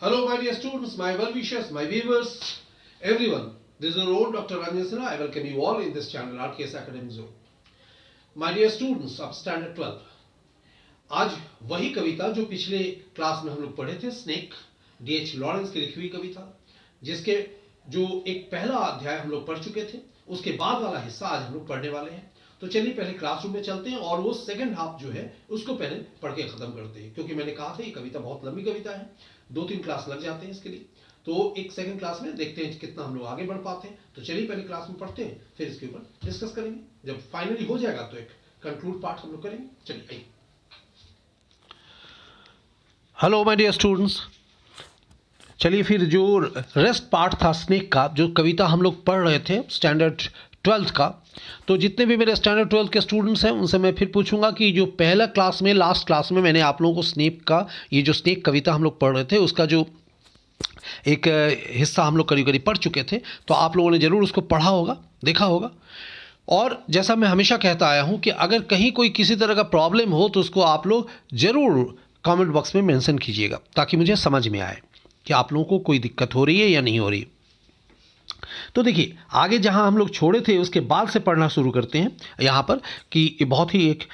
Hello, my dear students, my well wishers, my viewers, everyone. This is your own Dr. Ranjan Sinha. I welcome you all in this channel, RKS Academic Zone. My dear students of Standard 12, आज वही कविता जो पिछले class में हम लोग पढ़े थे, snake, D.H. Lawrence की लिखी हुई कविता, जिसके जो एक पहला अध्याय हम लोग पढ़ चुके थे, उसके बाद वाला हिस्सा आज हम लोग पढ़ने वाले हैं। तो चलिए पहले क्लासरूम में चलते हैं और वो सेकंड हाफ जो है उसको पहले पढ़ के खत्म करते हैं, क्योंकि मैंने कहा था ये कविता बहुत लंबी कविता है, 2-3 क्लास लग जाते हैं इसके लिए। तो एक सेकंड क्लास में देखते हैं कितना हम लोग आगे बढ़ पाते हैं। तो चलिए पहले क्लास में पढ़ते हैं, फिर इसके ऊपर डिस्कस करेंगे। जब फाइनली हो जाएगा तो एक कंक्लूड पार्ट हम लोग करेंगे। चलिए आइए। हेलो माय डियर स्टूडेंट्स, चलिए फिर जो रेस्ट पार्ट था स्नेक का, जो कविता हम लोग पढ़ रहे थे स्टैंडर्ड 12 का, तो जितने भी मेरे स्टैंडर्ड 12 के स्टूडेंट्स हैं उनसे मैं फिर पूछूंगा कि जो पहला क्लास में, लास्ट क्लास में मैंने आप लोगों को स्नेक का, ये जो स्नेक कविता हम लोग पढ़ रहे थे उसका जो एक हिस्सा हम लोग करीब करीब पढ़ चुके थे, तो आप लोगों ने ज़रूर उसको पढ़ा होगा, देखा होगा। और जैसा मैं हमेशा कहता आया हूँ कि अगर कहीं कोई किसी तरह का प्रॉब्लम हो तो उसको आप लोग ज़रूर कमेंट बॉक्स में मेंशन कीजिएगा, ताकि मुझे समझ में आए कि आप लोगों को कोई दिक्कत हो रही है या नहीं हो रही। तो देखिए आगे जहां हम लोग छोड़े थे उसके बाद से पढ़ना शुरू करते हैं यहाँ पर, कि ये बहुत ही एक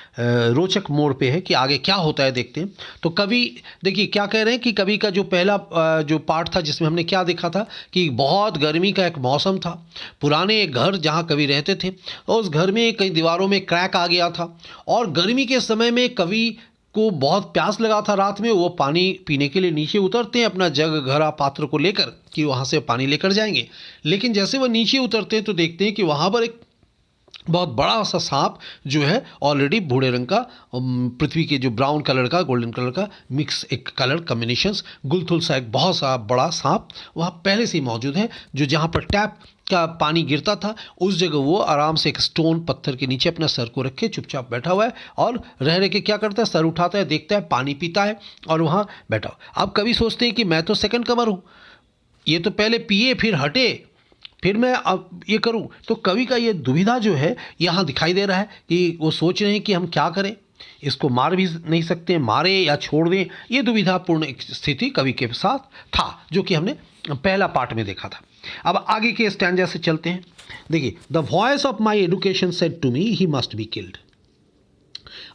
रोचक मोड़ पे है कि आगे क्या होता है, देखते हैं। तो कवि देखिए क्या कह रहे हैं कि कवि का जो पहला जो पार्ट था जिसमें हमने क्या देखा था कि बहुत गर्मी का एक मौसम था, पुराने एक घर जहाँ कवि रहते थे और उस घर में कई दीवारों में क्रैक आ गया था और गर्मी के समय में कवि को बहुत प्यास लगा था। रात में वो पानी पीने के लिए नीचे उतरते हैं अपना जग घड़ा पात्र को लेकर कि वहाँ से पानी लेकर जाएंगे, लेकिन जैसे वो नीचे उतरते हैं तो देखते हैं कि वहाँ पर एक बहुत बड़ा सा सांप जो है ऑलरेडी भूरे रंग का, पृथ्वी के जो ब्राउन कलर का गोल्डन कलर का मिक्स एक कलर कम्बिनेशंस, गुलथुल सा एक बहुत सा बड़ा सांप वहाँ पहले से ही मौजूद है। जो जहाँ पर टैप का पानी गिरता था उस जगह वो आराम से एक स्टोन पत्थर के नीचे अपना सर को रख के चुपचाप बैठा हुआ है और रह के क्या करता है, सर उठाता है, देखता है, पानी पीता है और वहाँ बैठा हुआ। अब कभी सोचते हैं कि मैं तो सेकंड कमर हूँ, ये तो पहले पिए फिर हटे, फिर मैं अब ये करूं। तो कवि का ये दुविधा जो है यहाँ दिखाई दे रहा है कि वो सोच रहे हैं कि हम क्या करें, इसको मार भी नहीं सकते, मारे या छोड़ दें, ये दुविधापूर्ण एक स्थिति कवि के साथ था, जो कि हमने पहला पार्ट में देखा था। अब आगे के स्टैंजा से चलते हैं। देखिए, the voice of my education said to me he must be killed.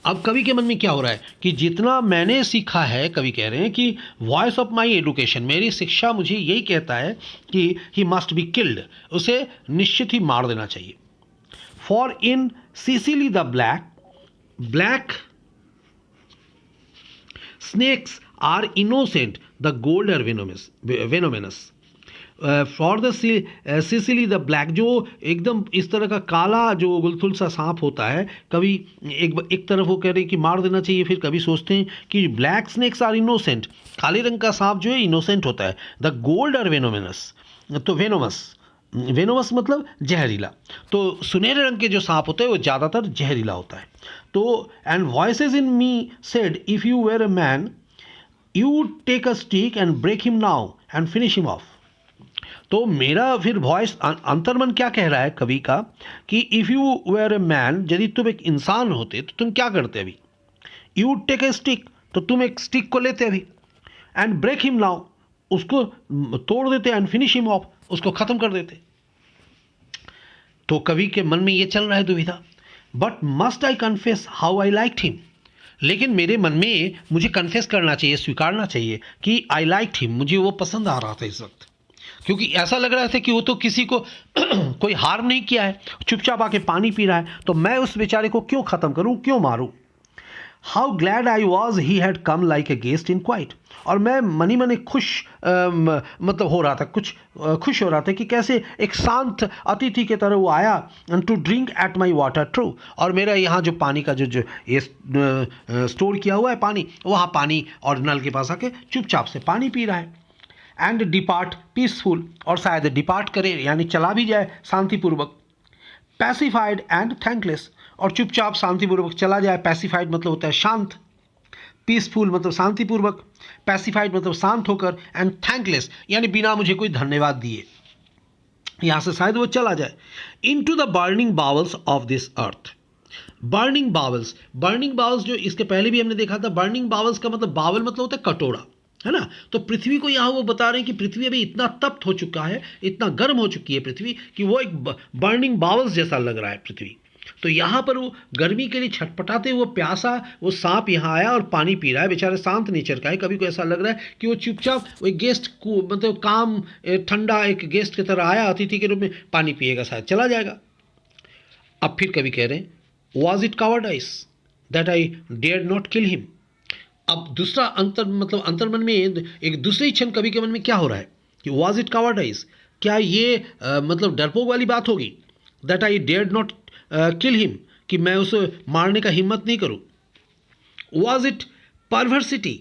अब कवि के मन में क्या हो रहा है कि जितना मैंने सीखा है, कवि कह रहे हैं कि वॉइस ऑफ माई एडुकेशन, मेरी शिक्षा मुझे यही कहता है कि ही मस्ट बी किल्ड, उसे निश्चित ही मार देना चाहिए। For in Sicily the black snakes are innocent the gold are venomous. For the Sicily the black, जो एकदम इस तरह का काला जो गुलथुल सा सांप होता है, कभी एक तरफ वो कह रहे हैं कि मार देना चाहिए, फिर कभी सोचते हैं कि ब्लैक स्नेक्स आर इनोसेंट, काले रंग का सांप जो है इनोसेंट होता है। द गोल्ड आर वेनोमिनस, तो वेनोमस मतलब जहरीला, तो सुनहरे रंग के जो सांप होते हैं वो ज़्यादातर जहरीला होता है। तो and voices in me said if you were a man you take a stick and break him now and finish him off. तो मेरा फिर वॉइस, अंतर्मन क्या कह रहा है कवि का कि if you were a man, यदि तुम एक इंसान होते तो तुम क्या करते अभी, यू टेक ए स्टिक, तो तुम एक स्टिक को लेते अभी, एंड ब्रेक हिम नाउ, उसको तोड़ देते, एंड फिनिश हिम ऑफ, उसको ख़त्म कर देते। तो कवि के मन में ये चल रहा है दुविधा, but must I confess how I liked him, लेकिन मेरे मन में मुझे कन्फेस करना चाहिए, स्वीकारना चाहिए कि आई लाइक्ड हिम, मुझे वो पसंद आ रहा था इस वक्त, क्योंकि ऐसा लग रहा था कि वो तो किसी को कोई हार्म नहीं किया है, चुपचाप आके पानी पी रहा है, तो मैं उस बेचारे को क्यों ख़त्म करूं, क्यों मारूं। How glad I was he had come like a guest in quite, और मैं मनी मनी खुश मतलब हो रहा था, कुछ खुश हो रहा था कि कैसे एक शांत अतिथि के तरह वो आया, and to drink at my water true, और मेरा यहाँ जो पानी का जो ये स्टोर किया हुआ है पानी, वहाँ पानी और नल के पास आके चुपचाप से पानी पी रहा है। एंड डिपार्ट पीसफुल, और शायद डिपार्ट करे यानी चला भी जाए शांतिपूर्वक। पैसिफाइड एंड थैंकलेस, और चुपचाप शांतिपूर्वक चला जाए। पैसिफाइड मतलब होता है शांत, पीसफुल मतलब शांतिपूर्वक, पैसिफाइड मतलब शांत होकर, एंड थैंकलेस यानी बिना मुझे कोई धन्यवाद दिए, यहाँ से शायद वो चला जाए। Into the burning bowels of this earth. Burning bowels जो इसके पहले भी हमने देखा था, बर्निंग बावल्स का मतलब, बावल मतलब होता है कटोरा, है ना। तो पृथ्वी को यहाँ वो बता रहे हैं कि पृथ्वी अभी इतना तप्त हो चुका है, इतना गर्म हो चुकी है पृथ्वी कि वो एक बर्निंग बावल्स जैसा लग रहा है पृथ्वी। तो यहाँ पर वो गर्मी के लिए छटपटाते हुए प्यासा वो सांप यहाँ आया और पानी पी रहा है। बेचारे शांत नेचर का है, कभी को ऐसा लग रहा है कि वो चुपचाप वो एक गेस्ट को मतलब काम ठंडा एक गेस्ट की तरह आया, अतिथि के रूप में पानी पिएगा, शायद चला जाएगा। अब फिर कभी कह रहे हैं was it cowardice that I dare not kill him. अब दूसरा अंतर्मन में एक दूसरे क्षण कवि के मन में क्या हो रहा है कि वॉज इट कावर्डाइस, क्या ये मतलब डरपोक वाली बात होगी, that I dare not kill him, कि मैं उसे मारने का हिम्मत नहीं करूं। वॉज इट परवर्सिटी,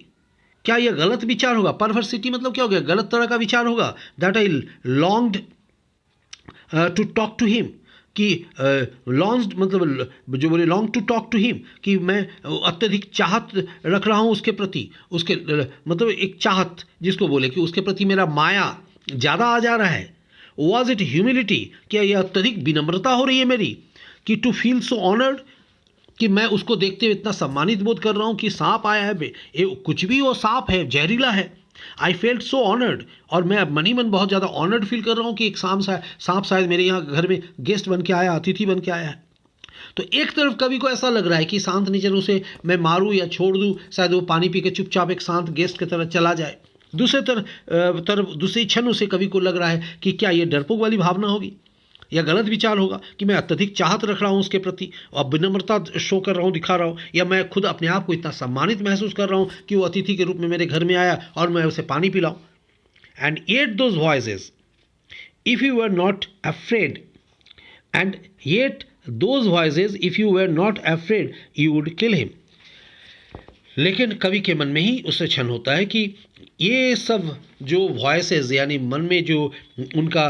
क्या यह गलत विचार होगा। परवर्सिटी मतलब क्या हो गया, गलत तरह का विचार होगा। That I longed to talk to him, कि लॉन्ग्ड मतलब जो बोले long to talk to him, कि मैं अत्यधिक चाहत रख रहा हूँ उसके प्रति, उसके मतलब एक चाहत जिसको बोले कि उसके प्रति मेरा माया ज़्यादा आ जा रहा है। वॉज इट ह्यूमिलिटी, क्या यह अत्यधिक विनम्रता हो रही है मेरी, कि टू फील सो ऑनर्ड, कि मैं उसको देखते हुए इतना सम्मानित बोध कर रहा हूँ कि सांप आया है, कुछ भी वो सांप है, जहरीला है। आई फेल्ट सो ऑनर्ड, और मैं अब मनी मन बहुत ज़्यादा ऑनर्ड फील कर रहा हूँ कि एक सांप शायद मेरे यहाँ घर में गेस्ट बन के आया, अतिथि बन के आया है। तो एक तरफ कवि को ऐसा लग रहा है कि शांत नेचर उसे मैं मारूं या छोड़ दूं, शायद वो पानी पी के चुपचाप एक शांत गेस्ट की तरह चला जाए। दूसरे तरफ दूसरी क्षण उसे कवि को लग रहा है कि क्या ये डरपोक वाली भावना होगी या गलत विचार होगा, कि मैं अत्यधिक चाहत रख रहा हूँ उसके प्रति और विनम्रता शो कर रहा हूँ, दिखा रहा हूँ, या मैं खुद अपने आप को इतना सम्मानित महसूस कर रहा हूँ कि वो अतिथि के रूप में मेरे घर में आया और मैं उसे पानी पिलाऊँ। And yet those voices if you were not afraid, and yet those voices if you were not afraid you would kill him. लेकिन कवि के मन में ही उससे क्षण होता है कि ये सब जो वॉइसेस यानी मन में जो उनका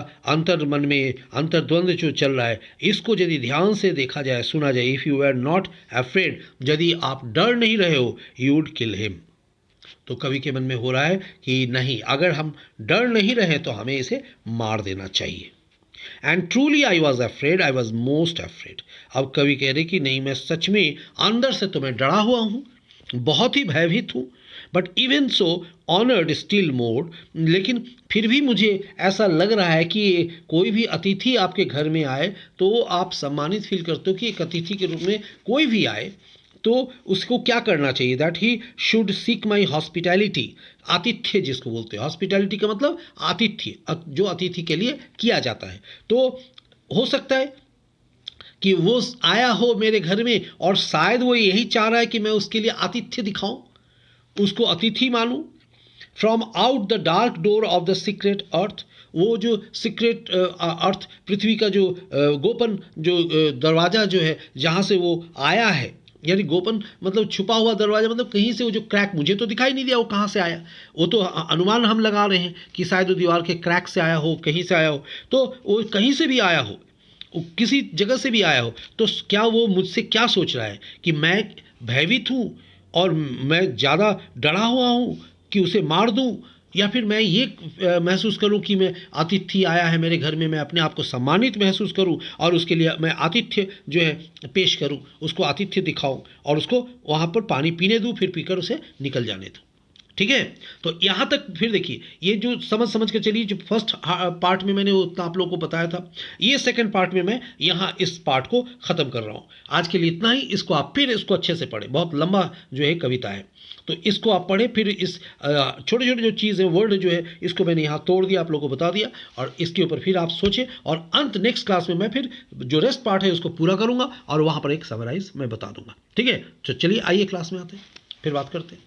मन में अंतर्द्वंद जो चल रहा है, इसको यदि ध्यान से देखा जाए, सुना जाए, if you are not afraid, यदि आप डर नहीं रहे हो, यू वुड किल हिम। तो कवि के मन में हो रहा है कि नहीं, अगर हम डर नहीं रहे तो हमें इसे मार देना चाहिए। And truly I was afraid, I was most afraid. अब कवि कह रहे कि नहीं, मैं सच में अंदर से तो मैं डरा हुआ हूँ, बहुत ही भयभीत हूँ, but even so honoured still more, लेकिन फिर भी मुझे ऐसा लग रहा है कि कोई भी अतिथि आपके घर में आए तो आप सम्मानित फील करते हो कि एक अतिथि के रूप में कोई भी आए तो उसको क्या करना चाहिए, that he should seek my hospitality. आतिथ्य जिसको बोलते हैं, हॉस्पिटैलिटी का मतलब आतिथ्य, जो अतिथि के लिए किया जाता है। तो हो सकता है कि वो आया हो मेरे घर में और शायद वो यही चाह रहा है कि मैं उसके लिए आतिथ्य दिखाऊं, उसको अतिथि मानूं। From out the dark door of the secret earth, वो जो सीक्रेट अर्थ पृथ्वी का जो गोपन जो दरवाज़ा जो है जहाँ से वो आया है, यानी गोपन मतलब छुपा हुआ दरवाज़ा, मतलब कहीं से वो जो क्रैक, मुझे तो दिखाई नहीं दिया वो कहाँ से आया, वो तो अनुमान हम लगा रहे हैं कि शायद वो दीवार के क्रैक से आया हो, कहीं से आया हो। तो वो कहीं से भी आया हो, किसी जगह से भी आया हो, तो क्या वो मुझसे क्या सोच रहा है कि मैं भयभीत हूँ और मैं ज़्यादा डरा हुआ हूँ कि उसे मार दूँ, या फिर मैं ये महसूस करूं कि मैं अतिथि आया है मेरे घर में, मैं अपने आप को सम्मानित महसूस करूं और उसके लिए मैं आतिथ्य जो है पेश करूं, उसको आतिथ्य दिखाऊं और उसको वहाँ पर पानी पीने दूं, फिर पीकर उसे निकल जाने दूं। ठीक है, तो यहाँ तक फिर देखिए, ये जो समझ के चलिए, जो फर्स्ट पार्ट में मैंने उतना आप लोगों को बताया था, ये सेकंड पार्ट में मैं यहाँ इस पार्ट को ख़त्म कर रहा हूँ। आज के लिए इतना ही, इसको आप फिर इसको अच्छे से पढ़ें, बहुत लंबा जो है कविता है, तो इसको आप पढ़ें। फिर इस छोटे छोटे जो चीज़ है, वर्ड जो है, इसको मैंने यहाँ तोड़ दिया, आप लोगों को बता दिया, और इसके ऊपर फिर आप सोचें, और अंत नेक्स्ट क्लास में मैं फिर जो रेस्ट पार्ट है उसको पूरा करूँगा और वहाँ पर एक समराइज मैं बता दूँगा। ठीक है, तो चलिए आइए क्लास में आते हैं, फिर बात करते हैं।